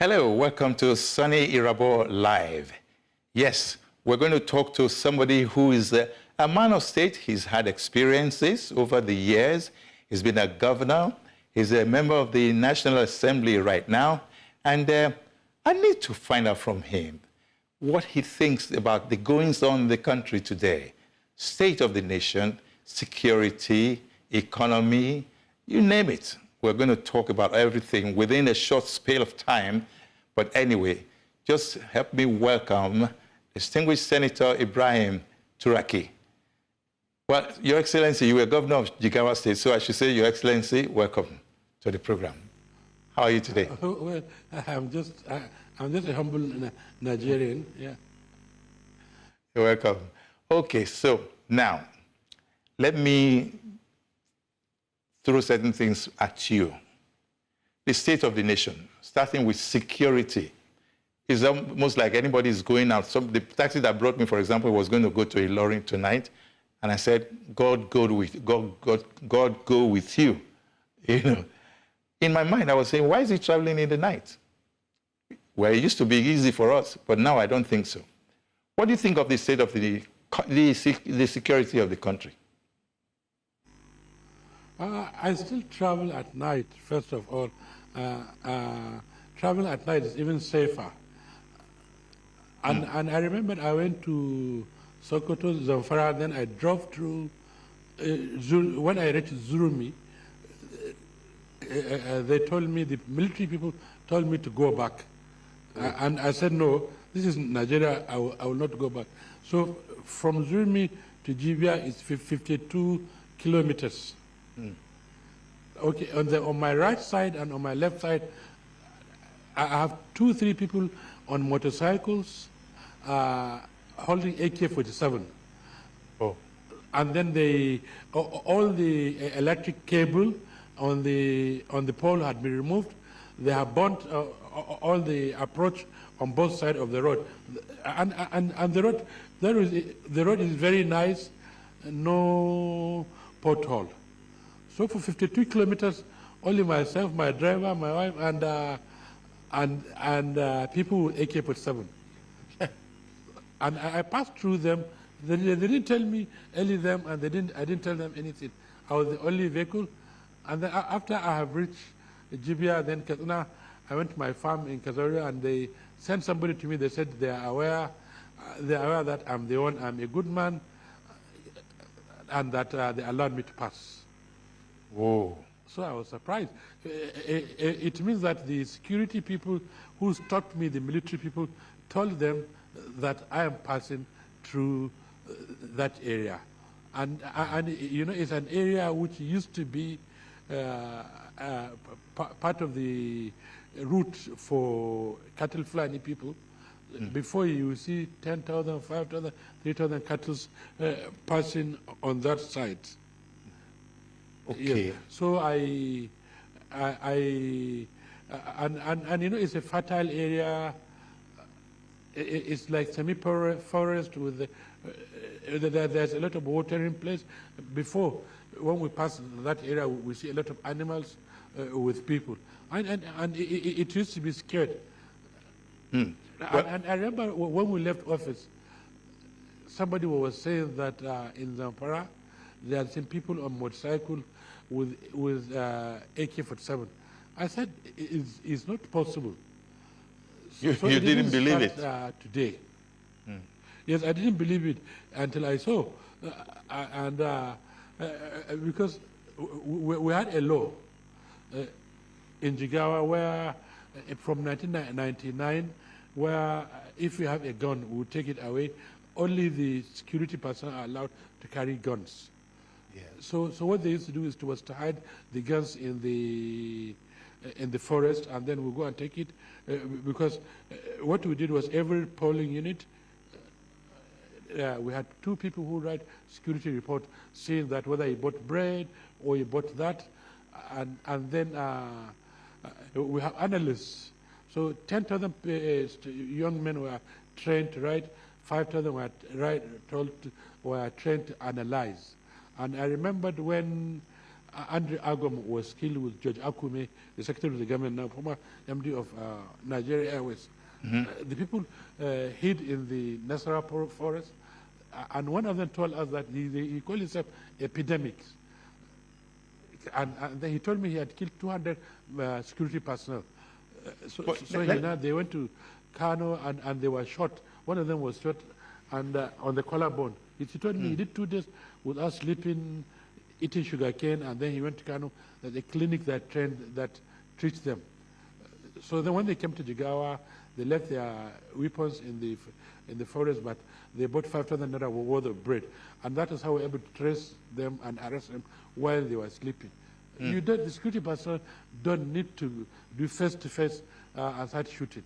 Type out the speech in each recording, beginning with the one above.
Hello, welcome to Soni Irabor Live. Yes, we're going to talk to somebody who is a man of state. He's had experiences over the years. He's been a governor. He's a member of the National Assembly right now. And I need to find out from him what he thinks about the goings-on in the country today. State of the nation, security, economy, you name it. We're going to talk about everything within a short spell of time. But anyway, just help me welcome distinguished Senator Ibrahim Turaki. Well, Your Excellency, you were Governor of Jigawa State, so I should say, Your Excellency, welcome to the program. How are you today? Well, I'm just a humble Nigerian, yeah. You're welcome. Okay, so now, let me throw certain things at you. The state of the nation, starting with security, is almost like anybody is going out. So the taxi that brought me, for example, was going to go to Ilorin tonight, and I said, God go with you. You know, in my mind, I was saying, why is he traveling in the night? Well, it used to be easy for us, but now I don't think so. What do you think of the state of the security of the country? I still travel at night, first of all. Travel at night is even safer. And I remember I went to Sokoto, Zamfara, then I drove through, when I reached Zurumi, they told me, the military people told me to go back. And I said, no, this is Nigeria, I will not go back. So from Zurumi to Jibia is 52 kilometers. Okay, on my right side and on my left side, I have 2-3 people on motorcycles holding AK-47. Oh. And then all the electric cable on the pole had been removed. They have burnt all the approach on both sides of the road, and the road is very nice, no pothole. So for 52 kilometers, only myself, my driver, my wife, and people with AK-47. And I passed through them. They didn't tell me any of them, and I didn't tell them anything. I was the only vehicle. And then after I have reached Jibia, then Katuna, I went to my farm in Kazaria, and they sent somebody to me. They said they are aware that I'm a good man, and that they allowed me to pass. Whoa. So I was surprised. It means that the security people who stopped me, the military people, told them that I am passing through that area. And you know, it's an area which used to be part of the route for cattle flying people. Before you see 10,000, 5,000, 3,000 cattle passing on that side. Okay. Yes. So and you know, it's a fertile area. It's like semi-forest with there's a lot of water in place. Before, when we pass that area, we see a lot of animals with people, and it used to be scared. And I remember when we left office, somebody was saying that in Zamfara, there are some people on motorcycle with AK-47. I said, it's not possible. You didn't believe it? Today. Yes, I didn't believe it until I saw. Because we had a law in Jigawa where, from 1999, where if you have a gun, we would take it away. Only the security personnel are allowed to carry guns. Yeah. So what they used to do was to hide the guns in the forest, and then we go and take it, because what we did was every polling unit, we had 2 people who write security report saying that whether he bought bread or he bought that, and then we have analysts. So 10,000 young men were trained to write, 5,000 were trained to analyze. And I remembered when Andrew Agom was killed with George Akume, the Secretary of the Government, now former MD of Nigeria Airways. The people hid in the Nasarawa forest, and one of them told us that he called himself epidemics. And then he told me he had killed 200 security personnel. They went to Kano and they were shot. One of them was shot and on the collarbone. He told me he did 2 days without sleeping, eating sugar cane, and then he went to Kano, the clinic that treats them. So then when they came to Jigawa, they left their weapons in the forest, but they bought 5,000 naira worth of bread. And that is how we were able to trace them and arrest them while they were sleeping. The security personnel don't need to do face-to-face and start shooting.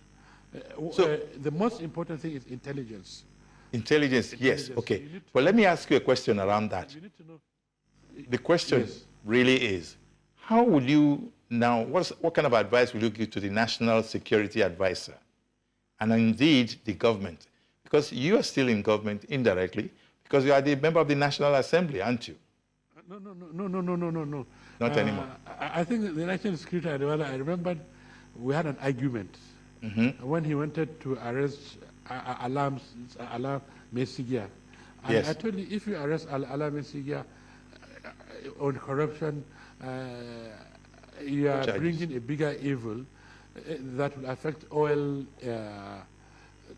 The most important thing is intelligence. Intelligence, yes, okay. Well, let me ask you a question around that. You need to know. The question really is, how would you now, what kind of advice will you give to the National Security Advisor and indeed the government? Because you are still in government indirectly, because you are the member of the National Assembly, aren't you? No. Not anymore. I think the National Security Advisor, I remember we had an argument when he wanted to arrest Alam Mesigia. And Yes. I told you, if you arrest Alam Mesigia on corruption, you are bringing a bigger evil that will affect oil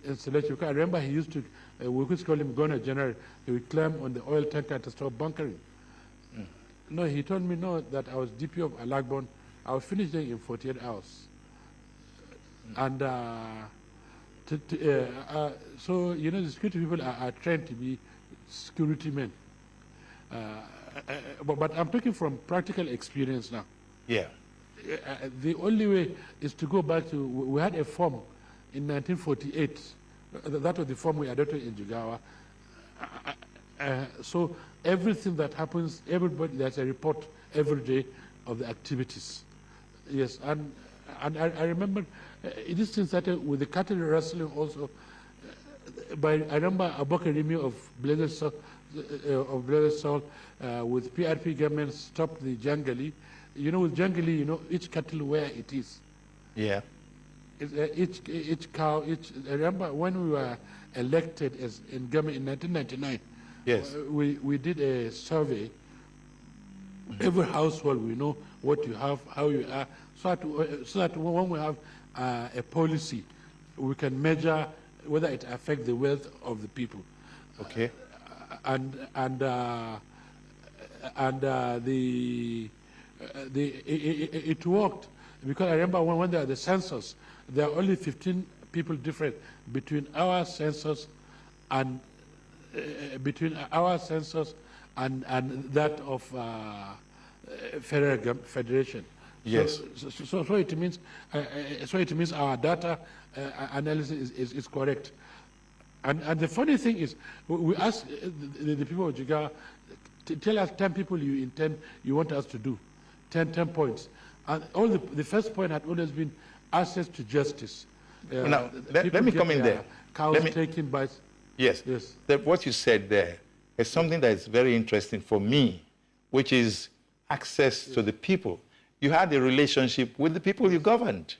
installation. Because I remember he used to, we could call him Governor General, he would climb on the oil tanker to stop bunkering. No, he told me, no, that I was DP of Alagbon. I was finished there in 48 hours. And so, you know, the security people are trained to be security men. But I'm talking from practical experience now. Yeah. The only way is to go back to, we had a form in 1948. That was the form we adopted in Jigawa. So everything that happens, everybody, there's a report every day of the activities. Yes, and I remember this thing started with the cattle rustling also. I remember Abokarimi of Blessed Soul with PRP government stopped the Jangali. You know, with Jangali, you know, each cattle where it is. Yeah. Each cow, I remember when we were elected as in government in 1999. Yes. We did a survey. Every household, we know what you have, how you are, so that when we have a policy, we can measure whether it affects the wealth of the people. Okay. It worked, because I remember when there are the census, there are only 15 people different between our census and that of federation. Yes. So it means our data analysis is correct. And the funny thing is, we ask the people of Jigawa, tell us 10 people you want us to do, 10 points. And the first point had always been access to justice. Now, let me come in there. Cows taken by... Yes. What you said there is something that is very interesting for me, which is access to the people. You had a relationship with the people you governed.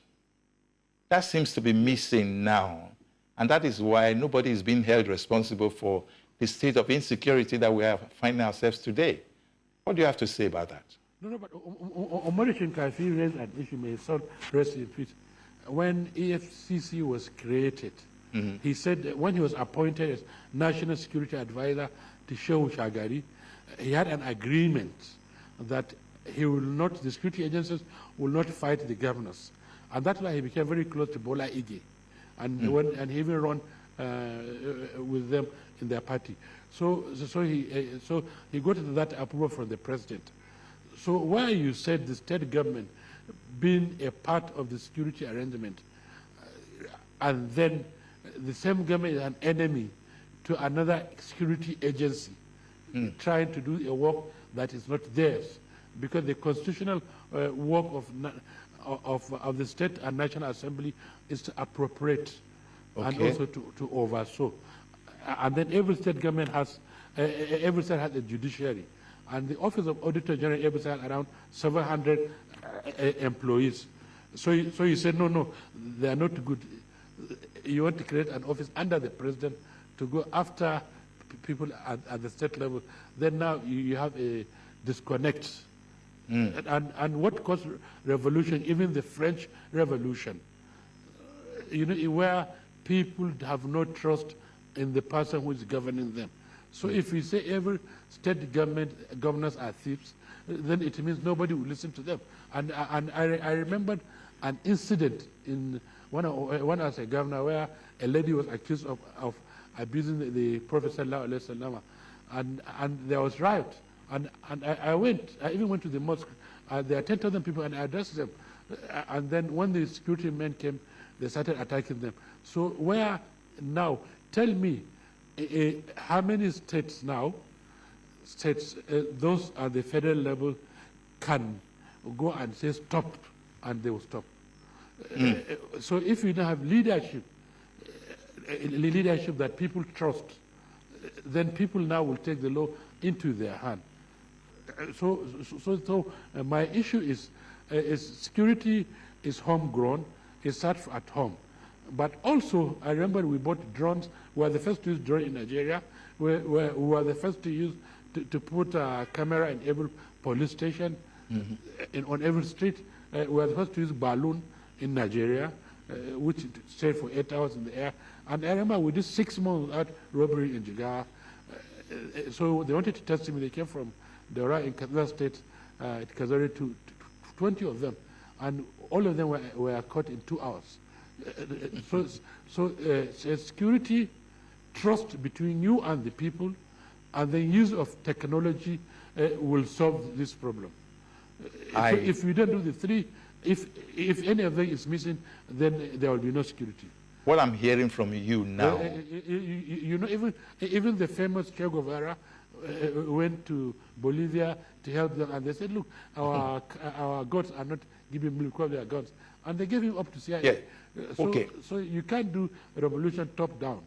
That seems to be missing now. And that is why nobody is being held responsible for the state of insecurity that we are finding ourselves today. What do you have to say about that? No, but Omar Shinkafi raised an issue, may son rest in peace. When EFCC was created, he said that when he was appointed as National Security Advisor to Shehu Shagari, he had an agreement that the security agencies will not fight the governors. And that's why he became very close to Bola Ige. And he even ran with them in their party. So he got that approval from the president. So why you said the state government being a part of the security arrangement, and then the same government is an enemy to another security agency trying to do a work that is not theirs, because the constitutional work of the state and national assembly is to appropriate and also to oversaw. And then every state government has, every state has a judiciary. And the Office of Auditor General had around 700 employees. So you said, no, they are not good. You want to create an office under the president to go after people at the state level. Then now you have a disconnect. And what caused revolution, even the French Revolution, where people have no trust in the person who is governing them. So if we say every state governors are thieves, then it means nobody will listen to them. And I remembered an incident in when I was a governor where a lady was accused of abusing the Prophet sallallahu alaihi wasallam, and there was riot. And I even went to the mosque. There are 10,000 people, and I addressed them. And then when the security men came, they started attacking them. So where now, tell me, how many states now, those at the federal level, can go and say stop, and they will stop. So if you don't have leadership that people trust, then people now will take the law into their hand. So my issue is security is homegrown. It starts at home. But also, I remember we bought drones. We were the first to use drones in Nigeria. We were the first to use to put a camera in every police station, on every street. We were the first to use balloon in Nigeria, which stayed for 8 hours in the air. And I remember we did 6 months without robbery in Jigawa. So they wanted to test me. They came from Dora in Kaduna State, Kazari, to 20 of them. And all of them were caught in 2 hours. So security, trust between you and the people, and the use of technology will solve this problem. So if we don't do the three, if any of them is missing, then there will be no security. What I'm hearing from you now, even the famous Che Guevara went to Bolivia to help them, and they said, "Look, our gods are not giving milk because they are gods," and they gave him up to CIA. Yeah. So you can't do a revolution top down.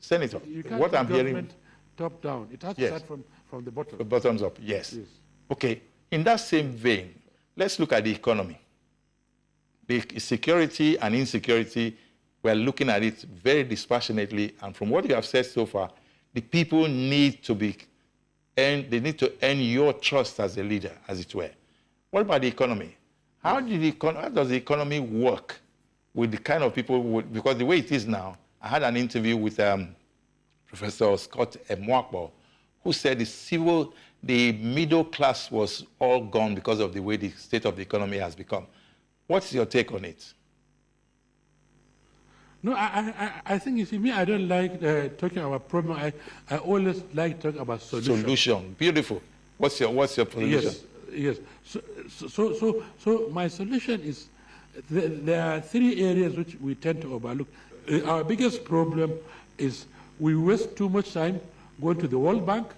Senator, You can't what do I'm hearing, government top down. It has to start from the bottom. the bottoms up, yes. Okay, in that same vein, let's look at the economy. The security and insecurity, we're looking at it very dispassionately, and from what you have said so far, the people need to they need to earn your trust as a leader, as it were. What about the economy? How does the economy work with the kind of people, because the way it is now, I had an interview with Professor Scott Mwakbo, who said the middle class was all gone because of the way the state of the economy has become. What's your take on it? No, I think, you see, me, I don't like talking about problem. I always like talking about solution. Solution, beautiful. What's your solution? Yes. So my solution is, there are 3 areas which we tend to overlook. Our biggest problem is we waste too much time going to the World Bank,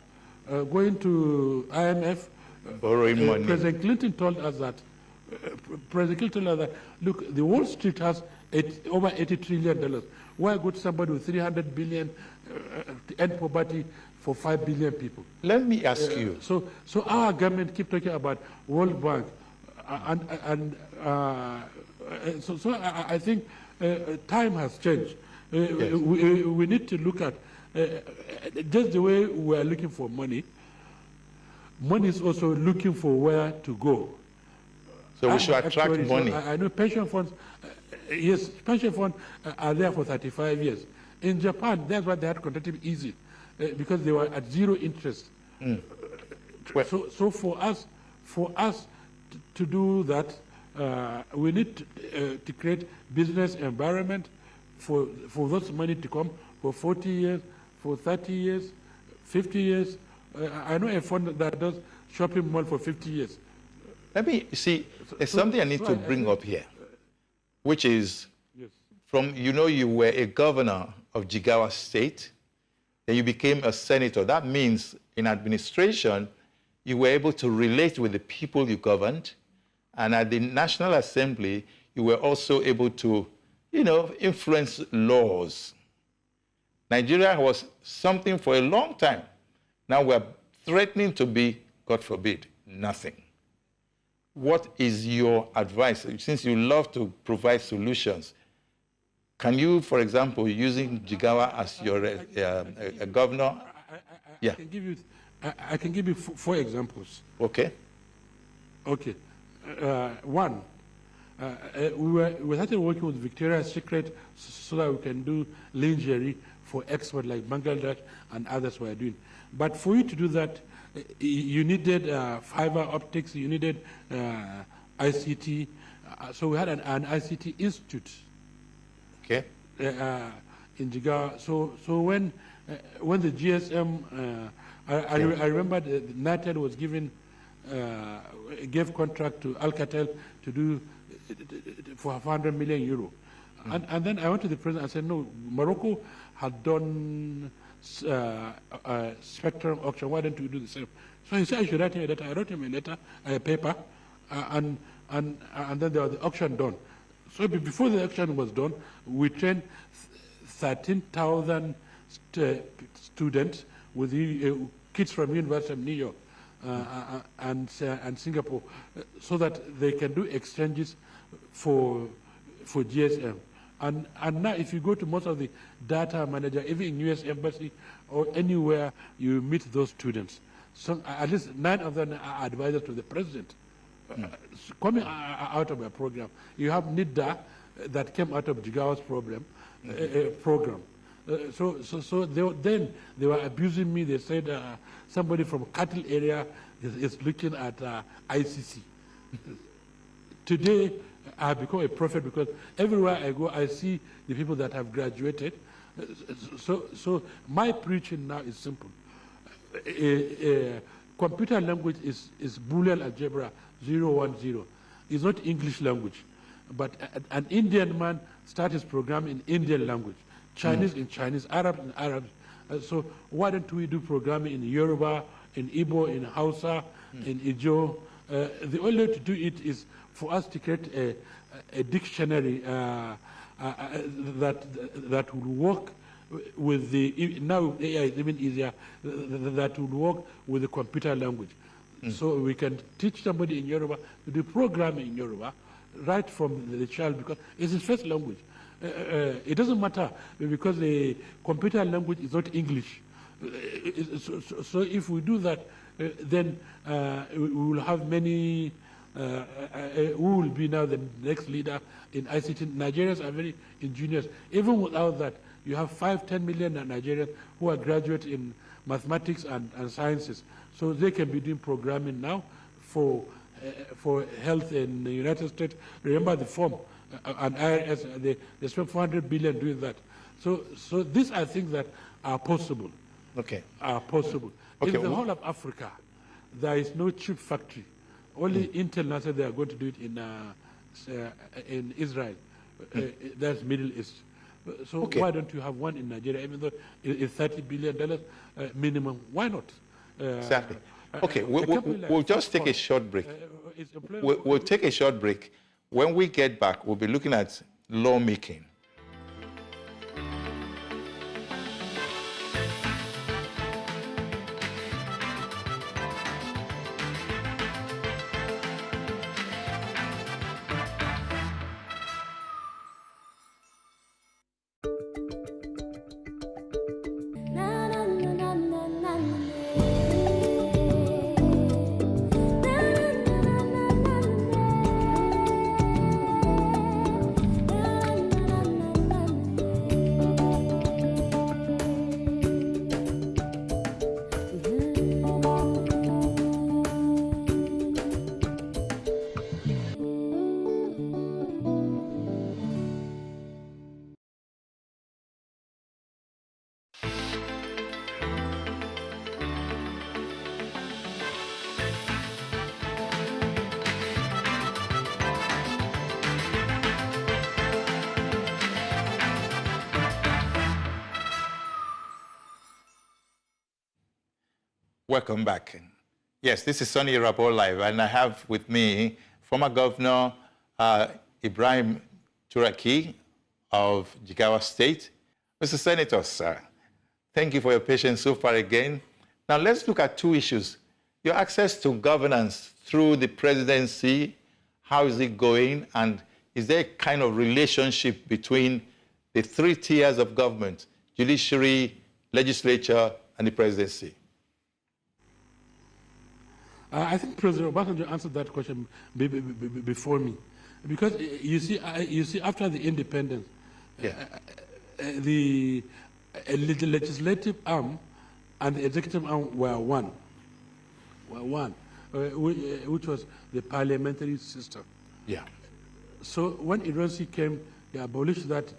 going to IMF. Borrowing money. President Clinton told us that, look, the Wall Street has over $80 trillion. Why go to somebody with $300 billion to end poverty for 5 billion people? Let me ask you. So our government keep talking about World Bank, so I think time has changed. We need to look at just the way we are looking for money. Money is also looking for where to go. So we should attract money. I know pension funds. Yes, pension funds are there for 35 years. In Japan, that's why they had quantitative easing, because they were at 0 interest. So for us to do that, we need to create business environment for those money to come for 40 years, for 30 years, 50 years. I know a fund that does shopping mall for 50 years. Let me see, there's something I need to bring up here, which is from, you were a governor of Jigawa State, then you became a senator. That means in administration, you were able to relate with the people you governed, and at the National Assembly, you were also able to, influence laws. Nigeria was something for a long time. Now we're threatening to be, God forbid, nothing. What is your advice? Since you love to provide solutions, can you, for example, using Jigawa as your governor? I can give you 4 examples. Okay. Okay. One, we started working with Victoria's Secret so that we can do lingerie for experts like Bangladesh and others were doing. But for you to do that, you needed fiber optics, you needed ICT. So we had an ICT institute. Okay. In Jigawa. So when the GSM, I remember NATED was gave contract to Alcatel to do for 500 million euro. And then I went to the president and said, no, Morocco had done spectrum auction, why don't we do the same? So he said I should write him a letter. I wrote him a letter, a paper, and then there was the auction done. So before the auction was done, we trained 13,000 students with kids from University of New York and Singapore, so that they can do exchanges for GSM. And now if you go to most of the data manager, even in US Embassy or anywhere, you meet those students. So at least 9 of them are advisors to the president. Coming out of a program, you have NIDA that came out of Jigawa's program. So they were abusing me. They said somebody from cattle area is looking at ICC. Today, I have become a prophet because everywhere I go, I see the people that have graduated. So my preaching now is simple. Computer language is Boolean algebra 010. It's not English language. But an Indian man started his program in Indian language, Chinese in Chinese, Arab in Arab. So why don't we do programming in Yoruba, in Igbo, in Hausa, in Ijo? The only way to do it is for us to create a dictionary that will work with the, now AI is even easier, that will work with the computer language. So we can teach somebody in Yoruba to do programming in Yoruba right from the child because it's his first language. It doesn't matter because the computer language is not English. So if we do that, then we will have many, who will be now the next leader in ICT. Nigerians are very ingenious. Even without that, you have 5-10 million Nigerians who are graduate in mathematics and sciences. So they can be doing programming now for health in the United States. Remember the form, and IRS, they spent 400 billion doing that. So these are things that are possible. Okay. Are possible. Okay. In the whole of Africa, there is no chip factory. Only Intel now said they are going to do it in Israel. That's Middle East. So why don't you have one in Nigeria, even though it's $30 billion minimum? Why not? Exactly. Okay, we'll just take a short break. We'll take a short break. When we get back, we'll be looking at lawmaking. Welcome back. Yes, this is Soni Irabor Live, and I have with me former Governor Ibrahim Turaki of Jigawa State. Mr. Senator, sir, thank you for your patience so far again. Now let's look at two issues. Your access to governance through the presidency, how is it going? And is there a kind of relationship between the three tiers of government, judiciary, legislature, and the presidency? I think President Obasanjo answered that question before me, because you see, after the independence, the legislative arm and the executive arm were one, which was the parliamentary system. Yeah. So when Ironsi came, they abolished that.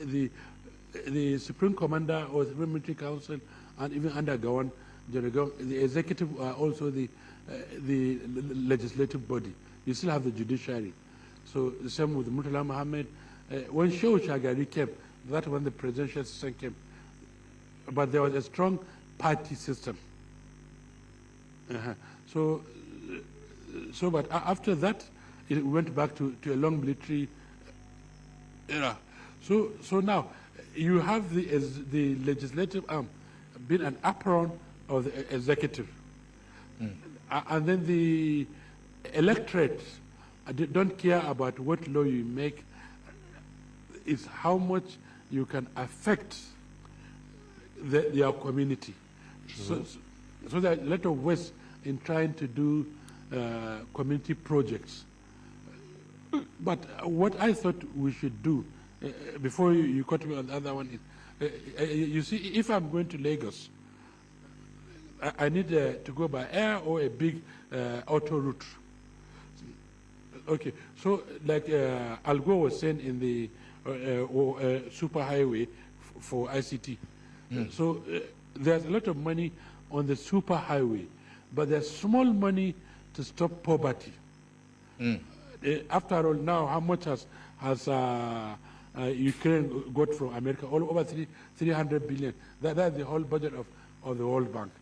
The Supreme Commander or Supreme Military Council, and even under Gawan, the executive are also the legislative body. You still have the judiciary. So the same with Murtala Mohammed. When Shehu Shagari came, that's when the presidential system came. But there was a strong party system. But after that, it went back to a long military era. So now you have the legislative arm being an apron of the executive. And then the electorate don't care about what law you make, it's how much you can affect their community. So there are a lot of ways in trying to do community projects. But what I thought we should do, before you cut me on the other one, is, you see, if I'm going to Lagos, I need to go by air or a big auto route. Okay, so like Al Gore was saying in the superhighway for ICT. So there's a lot of money on the superhighway, but there's small money to stop poverty. After all, now how much has Ukraine got from America? All over 300 billion. That's the whole budget of the World Bank.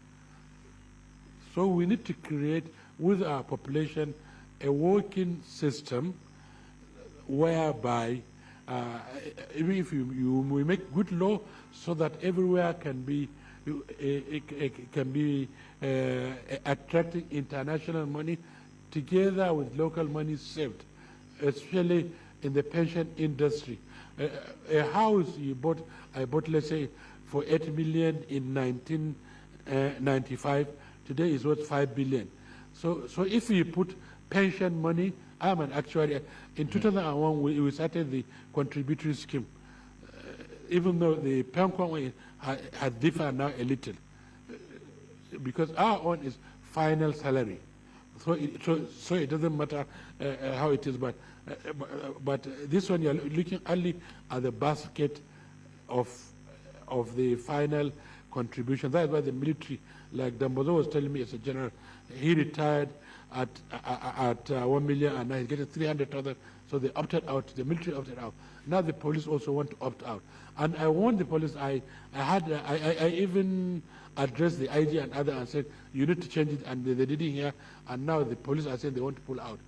So we need to create, with our population, a working system whereby even if we make good law so that everywhere can be attracting international money together with local money saved, especially in the pension industry. A house I bought, let's say, for 8 million in 1995, today is worth 5 billion. So if we put pension money, I'm an actuary. In 2001, we started the contributory scheme, even though the PEMCON has differed now a little, because our own is final salary. So it doesn't matter how it is, but this one you're looking only at the basket of the final contribution. That's why the military, like Dambozo was telling me as a general, he retired at 1 million and now he's getting 300,000. So they opted out. The military opted out. Now the police also want to opt out. And I warned the police. I even addressed the IG and others and said you need to change it, and they didn't hear. And now the police are saying they want to pull out.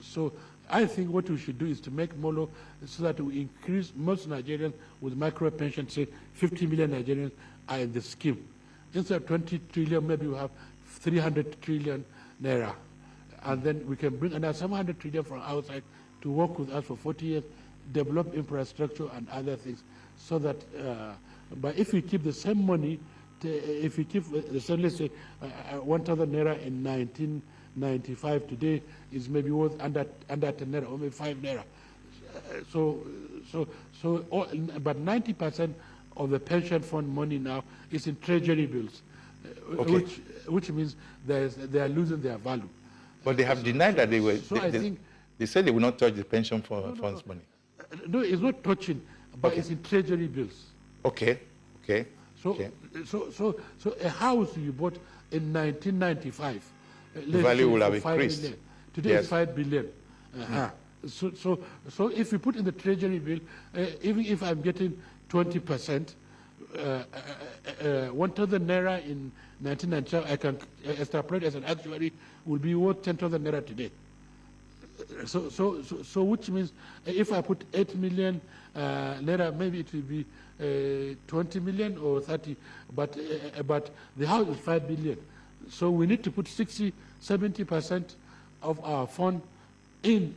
So I think what we should do is to make MOLO so that we increase most Nigerians with micro pension. Say 50 million Nigerians are in the scheme. Instead of 20 trillion, maybe we have 300 trillion naira. And then we can bring another 700 trillion from outside to work with us for 40 years, develop infrastructure and other things, so that, but if we keep the same money, if we keep the same, let's say, 1,000 naira in 1995, today is maybe worth under 10 naira, or maybe 5 naira. But 90% of the pension fund money now is in treasury bills, okay, which means they are losing their value. But they have denied that they were. So I think they said they will not touch the pension funds money. No, it's not touching, but okay, it's in treasury bills. Okay. So a house you bought in 1995, the value will have increased. Million. Today it's 5 billion. So if you put in the treasury bill, even if I'm getting 20%, 1,000 naira in 1995, I can extrapolate as an actuary, will be worth 10,000 naira today. So which means if I put 8 million naira, maybe it will be 20 million or 30, but the house is 5 billion. So we need to put 60, 70% of our fund in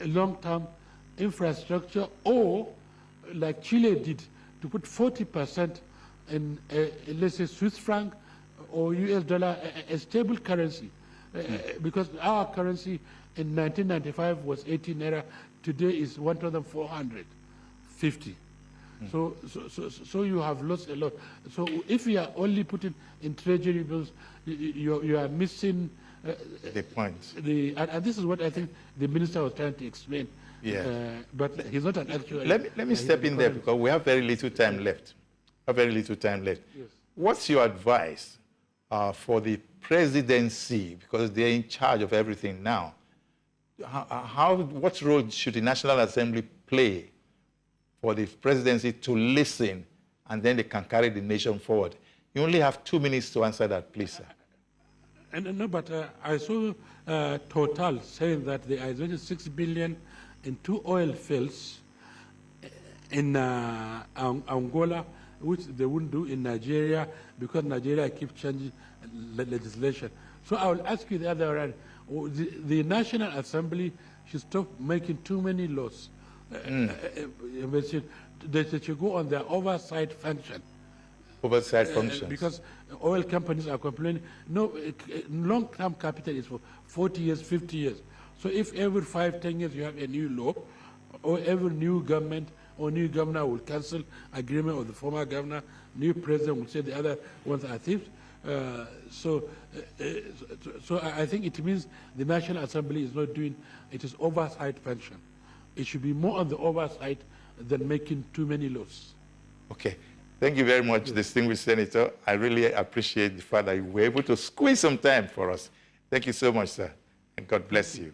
long-term infrastructure, or like Chile did, to put 40% in, let's say, Swiss franc or US dollar, a stable currency. Because our currency in 1995 was 18 naira, today is 1,450. So you have lost a lot. So if you are only putting in treasury bills, you are missing the point. And this is what I think the minister was trying to explain. Yeah. But he's not an actual. Let me step in there, because we have very little time left. Yes. What's your advice for the presidency, because they're in charge of everything now? What role should the National Assembly play for the presidency to listen, and then they can carry the nation forward? You only have 2 minutes to answer that, please, sir. No, but I saw Total saying that they are investing 6 billion in 2 oil fields in Angola, which they wouldn't do in Nigeria because Nigeria keeps changing legislation. So I will ask you the other way around. The National Assembly should stop making too many laws. They should go on their oversight function. Oversight functions. Because oil companies are complaining, no, long-term capital is for 40 years, 50 years. So if every 5, 10 years you have a new law, or every new government or new governor will cancel agreement of the former governor, new president will say the other ones are thieves. So I think it means the National Assembly is not doing, it is oversight function. It should be more on the oversight than making too many laws. Okay. Thank you very much, distinguished Senator. I really appreciate the fact that you were able to squeeze some time for us. Thank you so much, sir, and God bless you.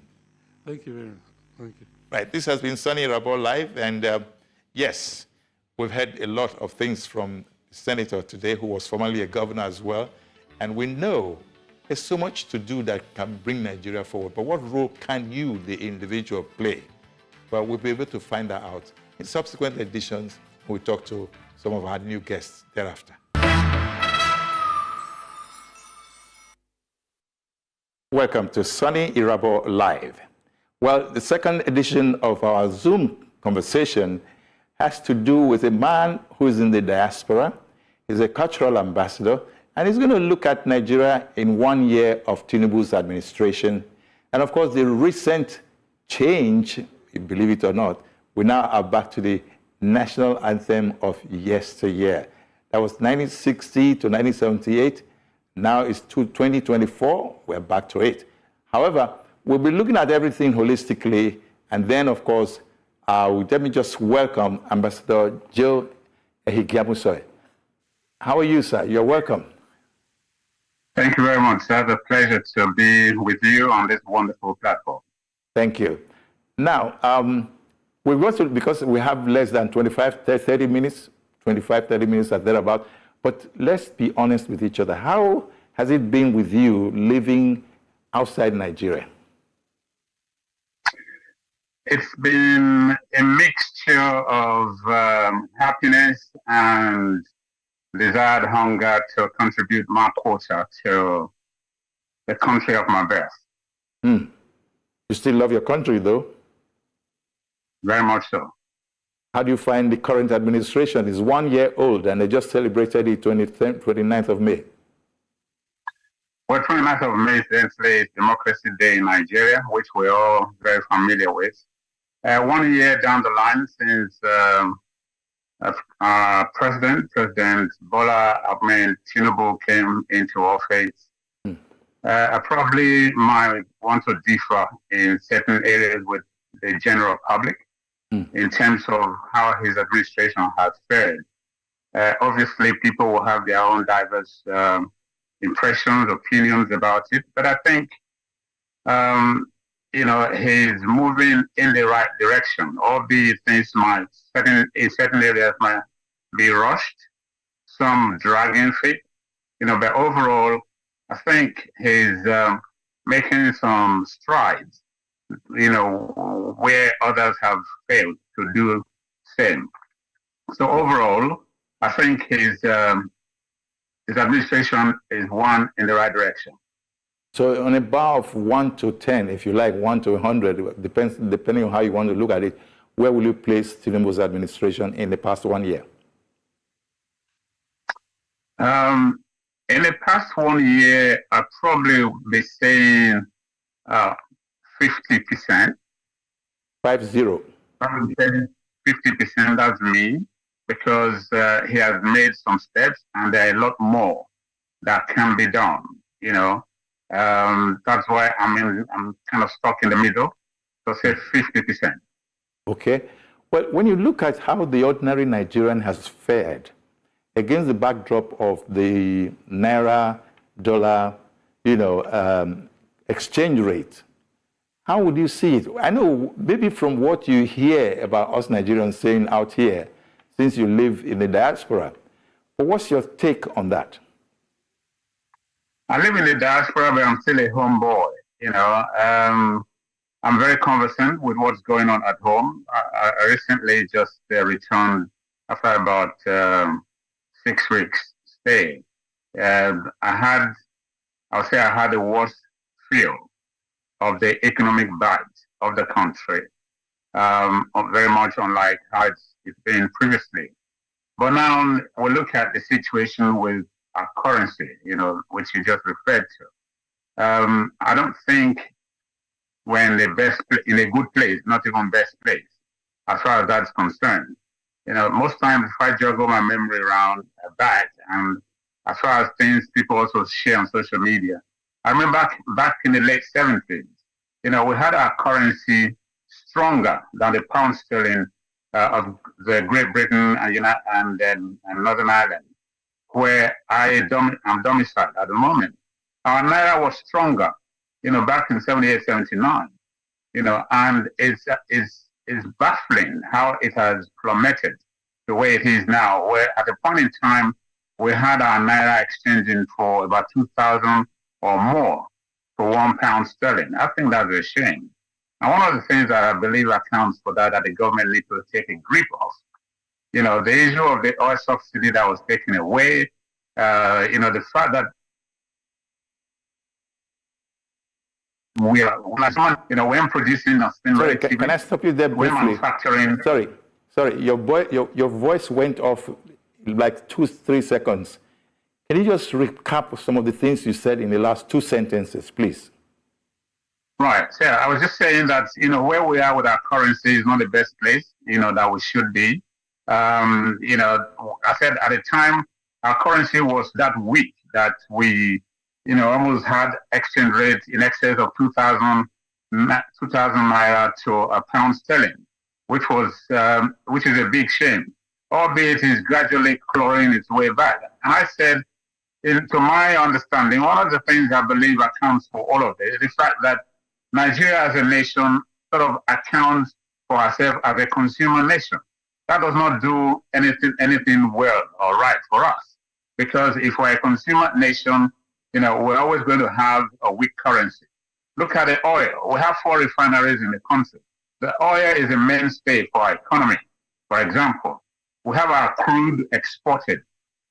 Thank you very much. Thank you. Right, this has been Soni Irabor Live, and yes, we've heard a lot of things from the Senator today, who was formerly a governor as well, and we know there's so much to do that can bring Nigeria forward, but what role can you, the individual, play? Well, we'll be able to find that out in subsequent editions. We'll talk to some of our new guests thereafter. Welcome to Soni Irabor Live. Well, the second edition of our Zoom conversation has to do with a man who is in the diaspora. He's a cultural ambassador, and he's going to look at Nigeria in 1 year of Tinubu's administration. And of course, the recent change, believe it or not, we now are back to the national anthem of yesteryear. That was 1960 to 1978. Now it's 2024. We're back to it. However, we'll be looking at everything holistically. And then, of course, let me just welcome Ambassador Joe Ehigiamusoy. How are you, sir? You're welcome. Thank you very much, sir. It's a pleasure to be with you on this wonderful platform. Thank you. Now, we've got to, because we have less than 30 minutes or thereabout, but let's be honest with each other. How has it been with you living outside Nigeria? It's been a mixture of happiness and desired hunger to contribute my quota to the country of my birth. You still love your country, though? Very much so. How do you find the current administration? It's 1 year old, and they just celebrated the 29th of May. Well, 29th of May is Democracy Day in Nigeria, which we're all very familiar with. 1 year down the line since President Bola Ahmed Tinubu came into office, I probably might want to differ in certain areas with the general public in terms of how his administration has fared. Obviously, people will have their own diverse impressions, opinions about it, but I think, he's moving in the right direction. Albeit things in certain areas might be rushed, some dragging feet, but overall, I think he's making some strides where others have failed to do same. So overall, I think his administration is one in the right direction. So on a bar of 1 to 10, if you like, 1 to 100, depending on how you want to look at it, where will you place Tinubu's administration in the past 1 year? In the past 1 year, I'd probably be saying 50%. 50. I would say 50%, that's me, because he has made some steps and there are a lot more that can be done, That's why I'm kind of stuck in the middle, so say 50%. Okay. Well, when you look at how the ordinary Nigerian has fared against the backdrop of the Naira, dollar, exchange rate, how would you see it? I know maybe from what you hear about us Nigerians saying out here, since you live in the diaspora, but what's your take on that? I live in the diaspora, but I'm still a homeboy. I'm very conversant with what's going on at home. I recently just returned after about 6 weeks stay. I would say I had the worst feel of the economic bite of the country, very much unlike how it's been previously. But now we look at the situation with our currency, which you just referred to. I don't think we're in a good place, not even best place, as far as that's concerned. Most times if I juggle my memory around back, and as far as things people also share on social media, I remember back in the late 70s, we had our currency stronger than the pound sterling of the Great Britain and Northern Ireland, where I'm domiciled at the moment. Our Naira was stronger, back in 78, 79, and it's baffling how it has plummeted the way it is now, where at a point in time, we had our Naira exchanging for about 2,000 or more for £1 sterling. I think that's a shame. And one of the things that I believe accounts for that the government needs to take a grip of, the issue of the oil subsidy that was taken away, the fact that when producing a Sorry, can I stop you there briefly? Manufacturing. Sorry, your voice went off like 2-3 seconds. Can you just recap some of the things you said in the last 2 sentences, please? Right. So I was just saying that, where we are with our currency is not the best place, that we should be. I said at the time, our currency was that weak that we, almost had exchange rate in excess of 2,000 Naira to a pound sterling, which is a big shame, albeit it is gradually clawing its way back. And I said, to my understanding, one of the things I believe accounts for all of this is the fact that Nigeria as a nation sort of accounts for ourselves as a consumer nation. That does not do anything well or right for us. Because if we're a consumer nation, we're always going to have a weak currency. Look at the oil. We have 4 refineries in the country. The oil is a mainstay for our economy. For example, we have our crude exported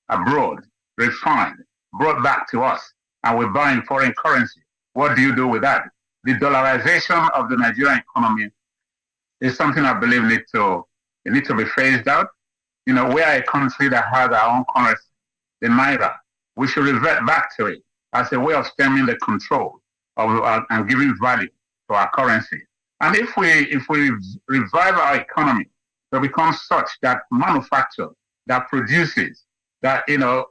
abroad, refined, brought back to us, and we buy in foreign currency. What do you do with that? The dollarization of the Nigerian economy is something I believe needs to be phased out. We are a country that has our own currency, the Naira. We should revert back to it as a way of stemming the control of and giving value to our currency. And if we revive our economy to become such that manufacture, that produces, that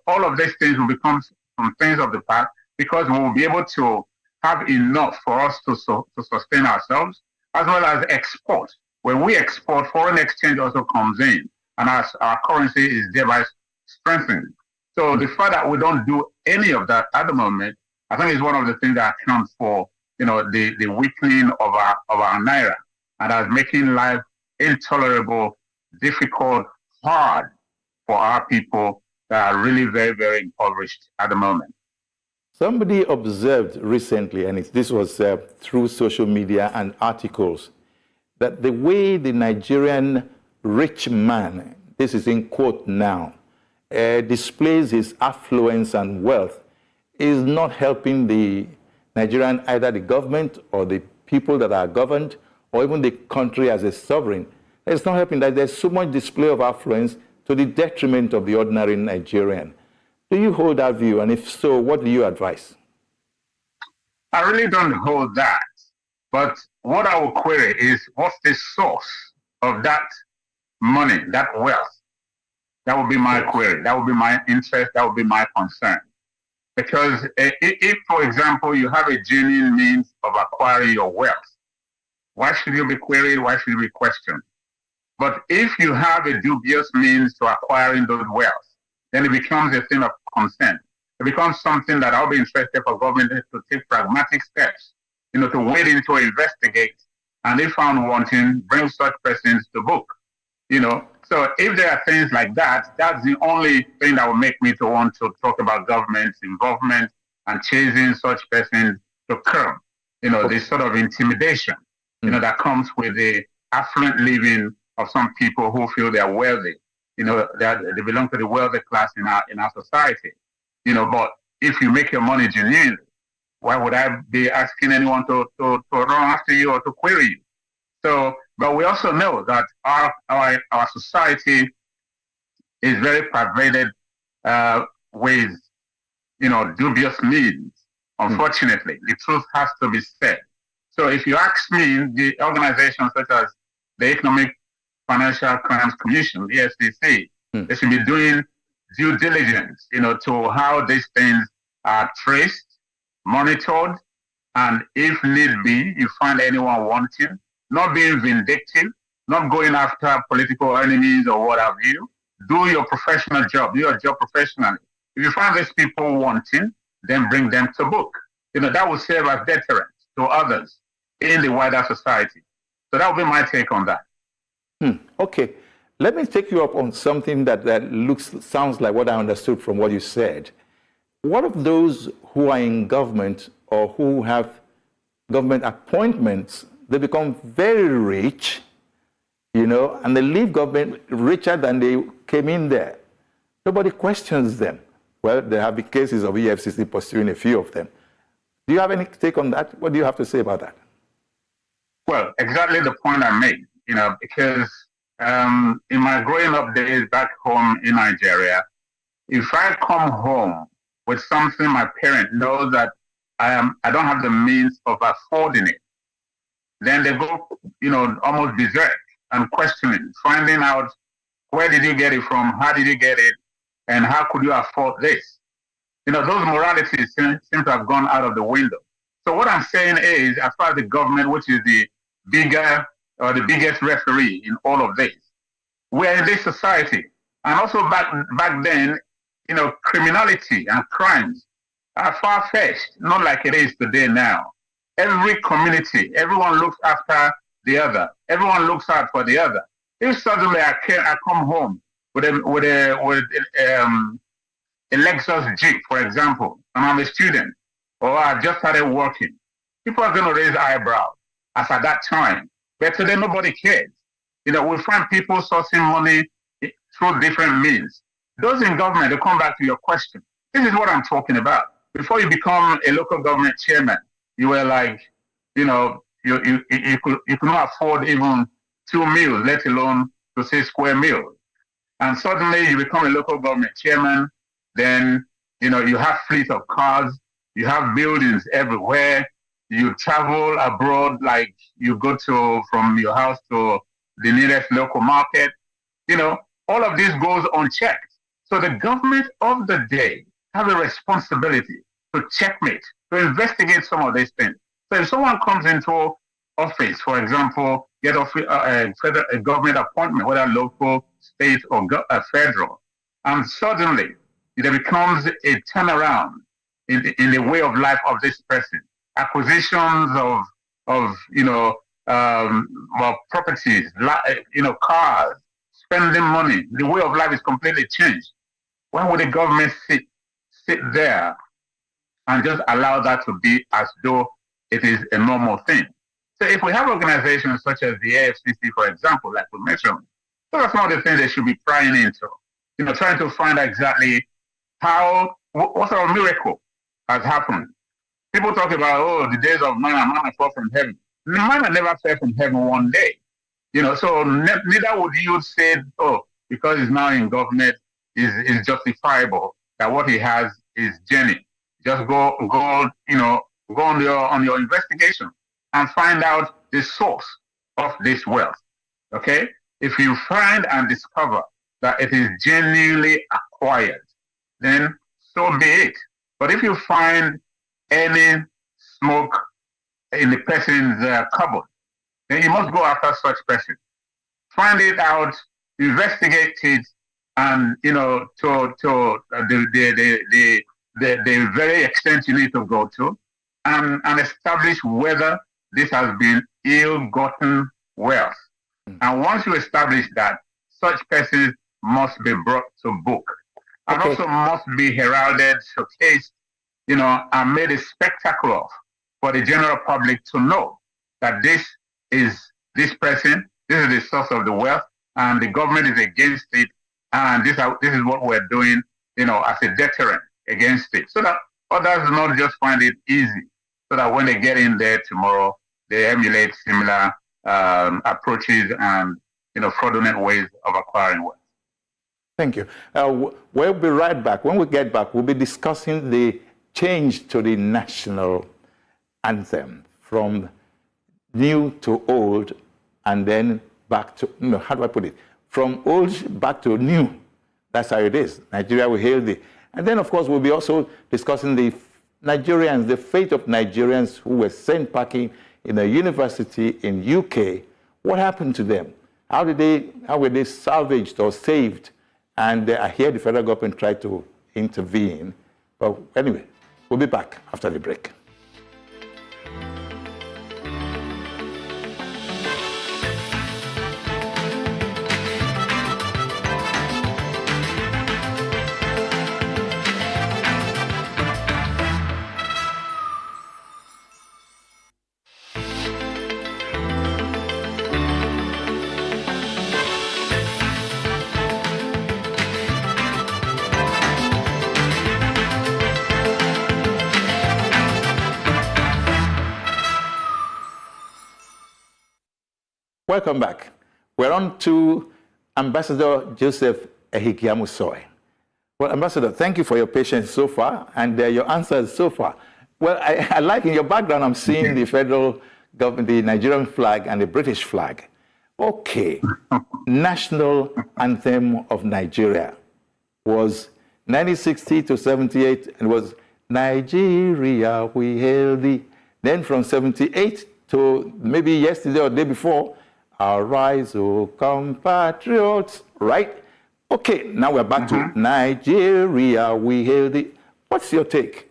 all of these things will become some things of the past, because we will be able to have enough for us to sustain ourselves, as well as export. When we export, foreign exchange also comes in, and our currency is thereby strengthened. So the fact that we don't do any of that at the moment, I think is one of the things that accounts for the weakening of our Naira, and as making life intolerable, difficult, hard for our people that are really very, very impoverished at the moment. Somebody observed recently, and this was through social media and articles, that the way the Nigerian rich man, this is in quote now, displays his affluence and wealth is not helping the Nigerian, either the government or the people that are governed, or even the country as a sovereign. It's not helping that there's so much display of affluence to the detriment of the ordinary Nigerian. Do you hold that view? And if so, what do you advise? I really don't hold that. But what I will query is, what's the source of that money, that wealth? That would be my query. That would be my interest. That would be my concern. Because if, for example, you have a genuine means of acquiring your wealth, why should you be queried? Why should you be questioned? But if you have a dubious means to acquiring those wealth, then it becomes a thing of concern. It becomes something that I'll be interested for government to take pragmatic steps, to wade in to investigate, and if found wanting, bring such persons to book, So if there are things like that, that's the only thing that will make me to want to talk about government's involvement and chasing such persons to curb, this sort of intimidation, that comes with the affluent living of some people who feel they are wealthy, that they belong to the wealthy class in our society, but if you make your money genuinely, why would I be asking anyone to run after you or to query you? So, but we also know that our society is very pervaded with, dubious means. Unfortunately, the truth has to be said. So if you ask me, the organizations such as the Economic Financial Crimes Commission, the EFCC, they should be doing due diligence, to how these things are traced, monitored, and if need be, you find anyone wanting, not being vindictive, not going after political enemies or what have you. Do your professional job. Do your job professionally. If you find these people wanting, then bring them to book. That will serve as deterrent to others in the wider society. So that would be my take on that. Okay. Let me take you up on something that sounds like what I understood from what you said. What of those who are in government or who have government appointments? They become very rich, and they leave government richer than they came in there. Nobody questions them. Well, there have been cases of EFCC pursuing a few of them. Do you have any take on that? What do you have to say about that? Well, exactly the point I made, because in my growing up days back home in Nigeria, if I come home with something my parent knows that I don't have the means of affording it, then they go, almost berserk and questioning, finding out where did you get it from, how did you get it, and how could you afford this? Those moralities seem to have gone out of the window. So what I'm saying is, as far as the government, which is the biggest referee in all of this, we're in this society. And also back then, criminality and crimes are far-fetched, not like it is today now. Every community, everyone looks after the other. Everyone looks out for the other. If suddenly I come home with a Lexus Jeep, for example, and I'm a student, or I've just started working, people are going to raise eyebrows as at that time. But today, nobody cares. We find people sourcing money through different means. Those in government, they come back to your question. This is what I'm talking about. Before you become a local government chairman, you were like, you could not afford even 2 meals, let alone to say square meals. And suddenly you become a local government chairman, then, you have fleet of cars, you have buildings everywhere, you travel abroad, like you go from your house to the nearest local market. All of this goes unchecked. So the government of the day have a responsibility to checkmate, to investigate some of these things. So if someone comes into office, for example, get a government appointment, whether local, state, or federal, and suddenly there becomes a turnaround in the way of life of this person, acquisitions of properties, cars, spending money, the way of life is completely changed. Why would the government sit there and just allow that to be as though it is a normal thing. So if we have organizations such as the AFCC, for example, like we mentioned, those are some of the things they should be prying into, trying to find exactly what sort of miracle has happened. People talk about, the days of manna fall from heaven. Manna never fell from heaven one day. So neither would you say, because he's now in government, is justifiable that what he has is genuine. Just go on your investigation and find out the source of this wealth. Okay? If you find and discover that it is genuinely acquired, then so be it. But if you find any smoke in the person's cupboard, then you must go after such person. Find it out, investigate it, and to the very extent you need to go to, and establish whether this has been ill-gotten wealth. And once you establish that, such persons must be brought to book, and also must be heralded, showcased, and made a spectacle of for the general public to know that this is this person, this is the source of the wealth, and the government is against it, and this is what we're doing, as a deterrent against it, so that others not just find it easy, so that when they get in there tomorrow, they emulate similar approaches and fraudulent ways of acquiring wealth. Thank you. We'll be right back. When we get back, we'll be discussing the change to the national anthem from new to old, and then back to, how do I put it? From old back to new. That's how it is. Nigeria will hail thee. And then, of course, we'll be also discussing the Nigerians, the fate of Nigerians who were sent packing in a university in UK. What happened to them? How were they salvaged or saved? And I hear the federal government tried to intervene. But anyway, we'll be back after the break. Welcome back. We're on to Ambassador Joseph Ehikiamusoy. Well, Ambassador, thank you for your patience so far and your answers so far. Well, I like in your background, I'm seeing the federal government, the Nigerian flag and the British flag. Okay, national anthem of Nigeria was 1960 to 78, and was Nigeria, we hail thee. Then from 78 to maybe yesterday or the day before, arise, O compatriots, right? Okay, now we're back to Nigeria, we hail thee. What's your take?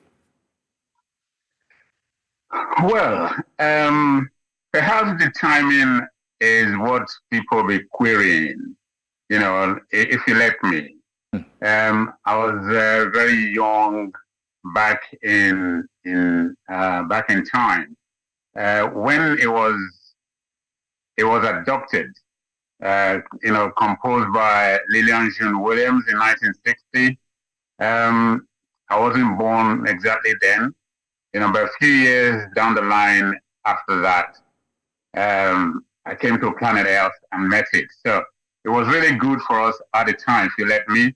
Well, perhaps the timing is what people be querying, if you let me. I was very young back in time when it was adopted, composed by Lillian June Williams in 1960. I wasn't born exactly then, but a few years down the line after that, I came to Planet Earth and met it. So it was really good for us at the time, if you let me.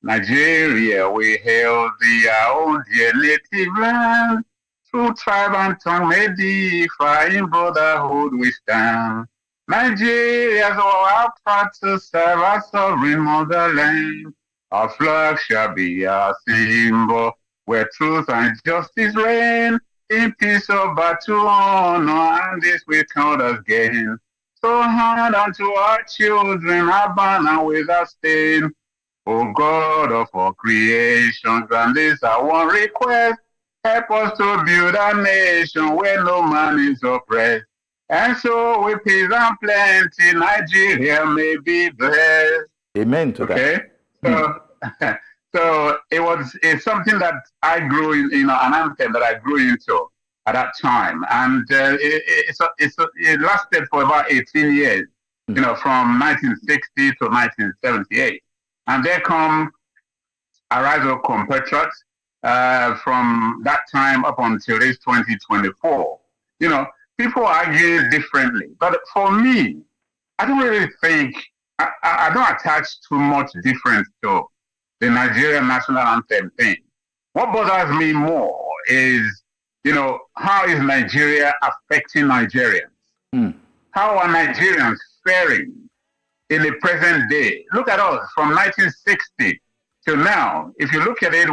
Nigeria, we hail thee, our own dear native land. Through tribe and tongue may differ, in brotherhood we stand. Nigeria's our part to serve our sovereign motherland. Our flag shall be our symbol, where truth and justice reign. In peace or battle honor, and this we count as gain. So hand unto our children our banner without stain. O God of all creation, grant this our one request. Help us to build a nation where no man is oppressed. And so with peace and plenty, Nigeria may be blessed. Amen to that. Okay? It's something that I grew in, an anthem that I grew into at that time. And it lasted for about 18 years, from 1960 to 1978. And there come Arise of Compatriots from that time up until this 2024. People argue differently. But for me, I don't really think, I don't attach too much difference to the Nigerian national anthem thing. What bothers me more is, how is Nigeria affecting Nigerians? How are Nigerians faring in the present day? Look at us from 1960 to now. If you look at it,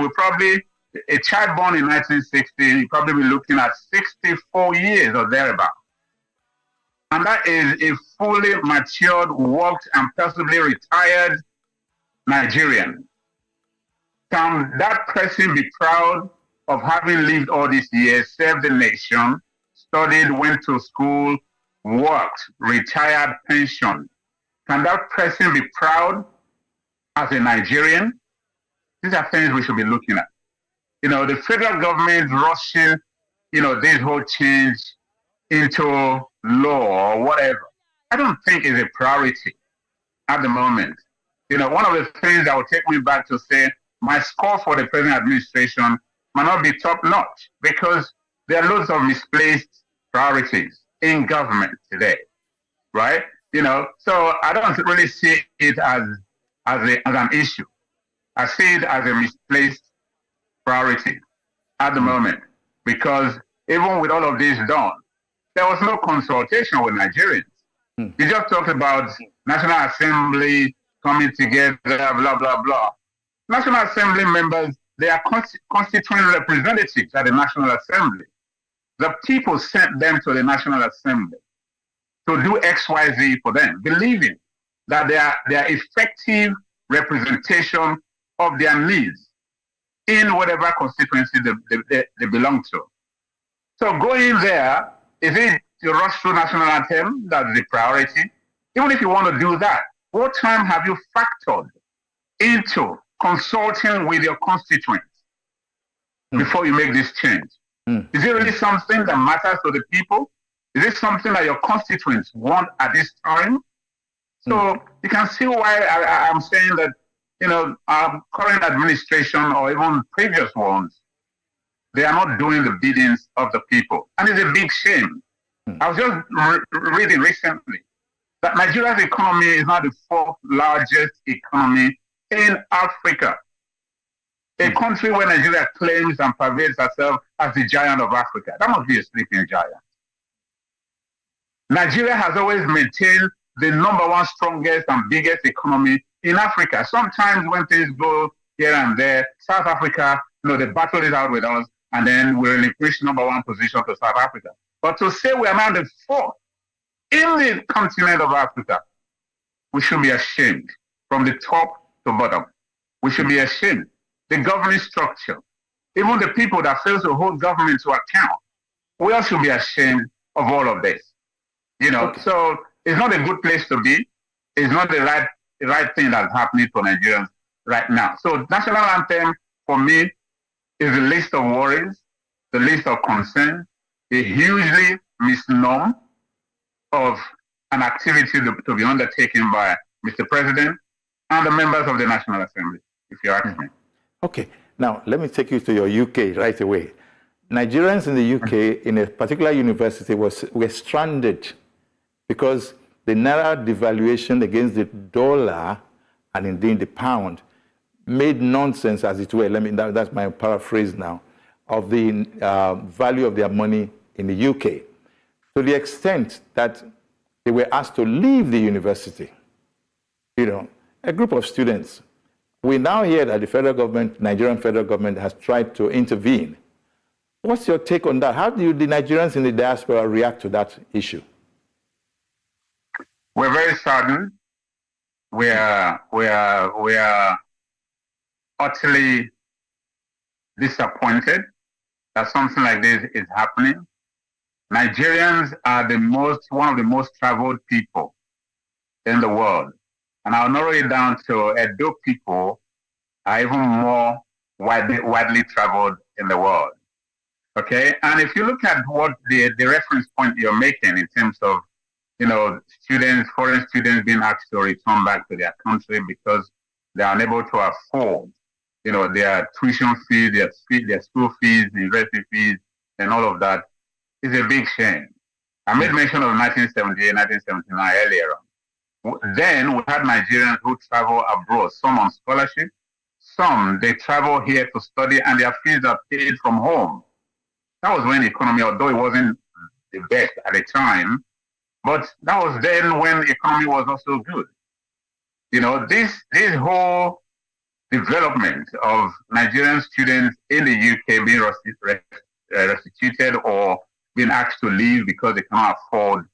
a child born in 1960, you'll probably be looking at 64 years or thereabout. And that is a fully matured, worked, and possibly retired Nigerian. Can that person be proud of having lived all these years, served the nation, studied, went to school, worked, retired, pension? Can that person be proud as a Nigerian? These are things we should be looking at. The federal government rushing, this whole change into law or whatever, I don't think is a priority at the moment. One of the things that will take me back to say my score for the present administration might not be top notch because there are loads of misplaced priorities in government today, right? So I don't really see it as an issue. I see it as a misplaced priority at the moment because even with all of this done, there was no consultation with Nigerians. You just talked about National Assembly coming together, blah, blah, blah. National Assembly members, they are constituent representatives at the National Assembly. The people sent them to the National Assembly to do XYZ for them, believing that they are effective representation of their needs in whatever constituency they belong to. So going there, is it to rush through national anthem? That's the priority. Even if you want to do that, what time have you factored into consulting with your constituents before you make this change? Is it really something that matters to the people? Is it something that your constituents want at this time? So you can see why I'm saying that, our current administration or even previous ones, they are not doing the biddings of the people. And it's a big shame. I was just reading recently that Nigeria's economy is now the fourth largest economy in Africa. A country where Nigeria claims and parades herself as the giant of Africa. That must be a sleeping giant. Nigeria has always maintained the number one strongest and biggest economy in Africa. Sometimes when things go here and there, South Africa, the battle is out with us, and then we relinquish number one position to South Africa. But to say we are now the fourth in the continent of Africa, we should be ashamed from the top to bottom. We should be ashamed. The governing structure, even the people that fail to hold government to account, we all should be ashamed of all of this. Okay. So it's not a good place to be. It's not the right thing that's happening to Nigerians right now. So national anthem for me is a list of worries, the list of concerns, a hugely misnomer of an activity to be undertaken by Mr. President and the members of the National Assembly, if you ask me. Okay, now let me take you to your UK right away. Nigerians in the UK in a particular university were stranded because the Naira devaluation against the dollar and indeed the pound made nonsense, as it were, that's my paraphrase now, of the value of their money in the UK, to the extent that they were asked to leave the university. A group of students. We now hear that the federal government, Nigerian federal government, has tried to intervene. What's your take on that? How do the Nigerians in the diaspora react to that issue? We're very saddened. We are utterly disappointed that something like this is happening. Nigerians are one of the most traveled people in the world. And I'll narrow it down to Edo people are even more widely traveled in the world. Okay, and if you look at what the reference point you're making in terms of, students, foreign students being asked to return back to their country because they are unable to afford, their tuition fees, their school fees, university fees, and all of that, is a big shame. I made mention of 1978, 1979 earlier on. Then we had Nigerians who travel abroad, some on scholarship, some they travel here to study and their fees are paid from home. That was when the economy, although it wasn't the best at the time, but that was then when the economy was also good. This whole development of Nigerian students in the UK being restituted or being asked to leave because they cannot afford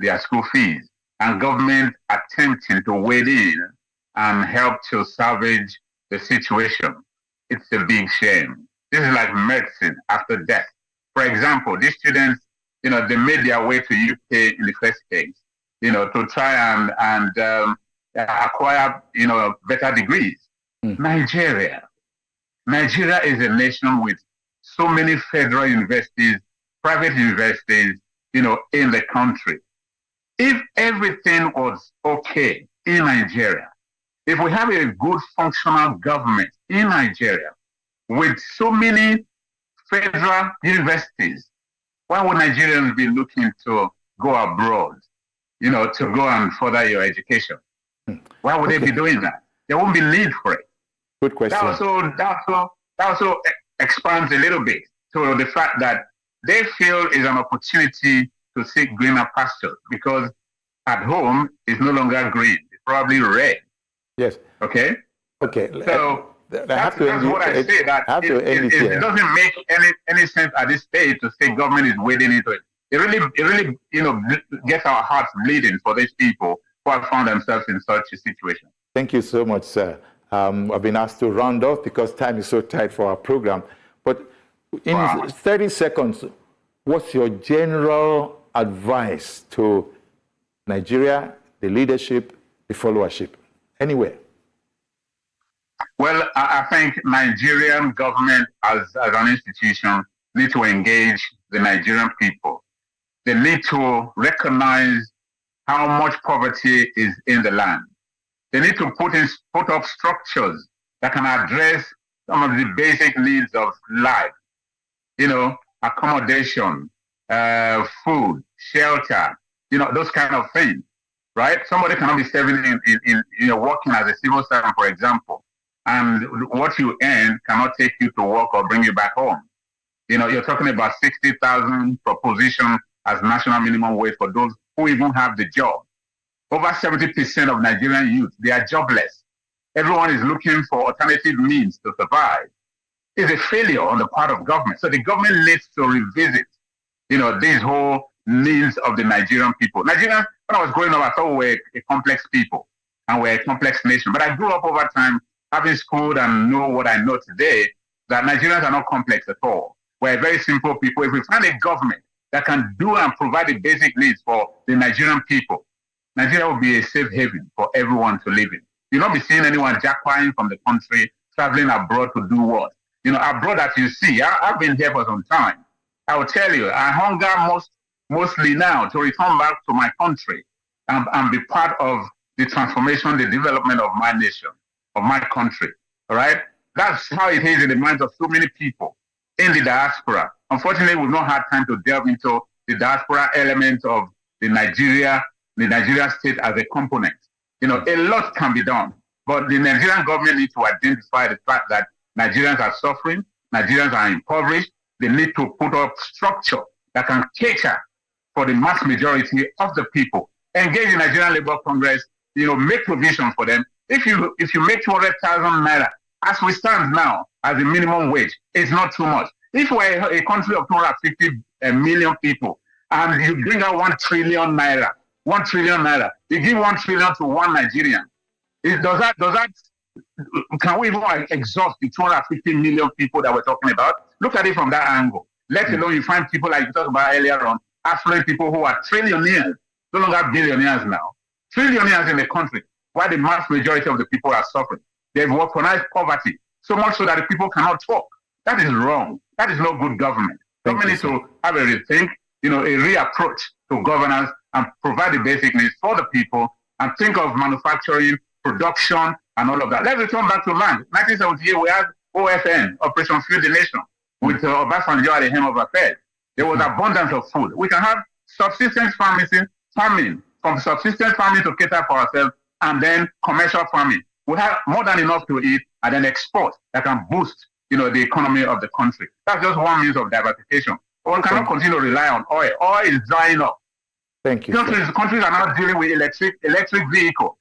their school fees, and government attempting to wade in and help to salvage the situation. It's a big shame. This is like medicine after death. For example, these students, they made their way to UK in the first place, to try and acquire, better degrees. Nigeria is a nation with so many federal universities, private universities, in the country. If everything was okay in Nigeria, if we have a good functional government in Nigeria with so many federal universities, why would Nigerians be looking to go abroad, to go and further your education? Why would they be doing that? There won't be need for it. Good question. That also expands a little bit to the fact that they feel is an opportunity to seek greener pastures, because at home it's no longer green, it's probably red. Yes. Okay? Okay. So that's what I say, that it doesn't make any sense at this stage to say government is wading into it. It really gets our hearts bleeding for these people who have found themselves in such a situation. Thank you so much, sir. I've been asked to round off because time is so tight for our program. But in 30 seconds, what's your general advice to Nigeria, the leadership, the followership, anywhere? Well, I think Nigerian government as an institution need to engage the Nigerian people. They need to recognize how much poverty is in the land. They need to put up structures that can address some of the basic needs of life. Accommodation, food, shelter, those kind of things, right? Somebody cannot be serving in working as a civil servant, for example, and what you earn cannot take you to work or bring you back home. You're talking about 60,000 proposition as national minimum wage for those who even have the job. Over 70% of Nigerian youth, they are jobless. Everyone is looking for alternative means to survive. It's a failure on the part of government. So the government needs to revisit, these whole needs of the Nigerian people. Nigerians, when I was growing up, I thought we were a complex people and we're a complex nation. But I grew up over time, having schooled and know what I know today, that Nigerians are not complex at all. We're very simple people. If we find a government that can do and provide the basic needs for the Nigerian people, Nigeria will be a safe haven for everyone to live in. You'll not be seeing anyone jackpying from the country, traveling abroad to do what? Abroad that you see, I've been here for some time. I will tell you, I hunger mostly now to return back to my country and be part of the transformation, the development of my nation, of my country. All right? That's how it is in the minds of so many people in the diaspora. Unfortunately, we've not had time to delve into the diaspora element of the Nigeria state as a component. A lot can be done, but the Nigerian government needs to identify the fact that Nigerians are suffering, Nigerians are impoverished. They need to put up structure that can cater for the mass majority of the people. Engage the Nigerian Labour Congress, make provision for them. If you make 200,000 naira, as we stand now, as a minimum wage, it's not too much. If we're a country of 250 million people, and you bring out 1 trillion naira, 1 trillion naira, you give 1 trillion to one Nigerian. Can we even exhaust the 250 million people that we're talking about? Look at it from that angle. Let alone you find people like you talked about earlier on, affluent people who are trillionaires, no longer billionaires now. Trillionaires in the country, while the mass majority of the people are suffering. They've weaponized poverty, so much so that the people cannot talk. That is wrong. That is not good government. Government needs to have a rethink, a reapproach to governance and provide the basic needs for the people and think of manufacturing, production, and all of that. Let's return back to land. 1978, we had OFN, Operation Feed the Nation, with Obasanjo at the helm of affairs. There was abundance of food. We can have subsistence farming, from subsistence farming to cater for ourselves, and then commercial farming. We have more than enough to eat, and then export that can boost, the economy of the country. That's just one means of diversification. But we cannot continue to rely on oil. Oil is drying up. Thank you. Countries are now dealing with electric vehicles.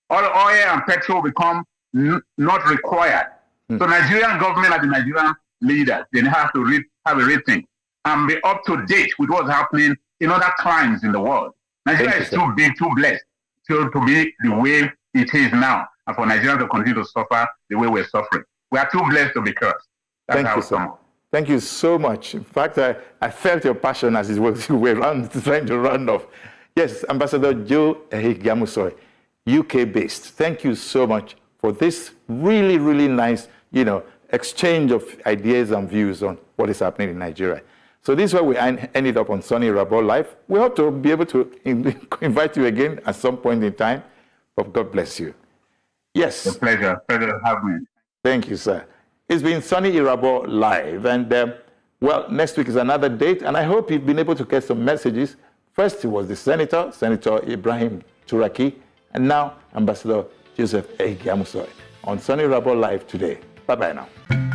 All oil and petrol become not required. So Nigerian government and the Nigerian leaders, they have to have a rethink and be up to date with what's happening in other climes in the world. Nigeria is too big, too blessed to be the way it is now, and for Nigeria to continue to suffer the way we're suffering. We are too blessed to be cursed. That's Thank you, sir. Thank you so much. In fact, I felt your passion as we're trying to round off. Yes, Ambassador Joe Ehigiamusoi, UK-based. Thank you so much for this really, really nice, exchange of ideas and views on what is happening in Nigeria. So this is where we ended up on Soni Irabor Live. We hope to be able to invite you again at some point in time, but God bless you. Yes. A pleasure. Pleasure to have me. Thank you, sir. It's been Soni Irabor Live, and well, next week is another date, and I hope you've been able to get some messages. First, it was the Senator Ibrahim Turaki, and now Ambassador Joseph Ehigiamusoi on Soni Irabor Live today. Bye-bye now.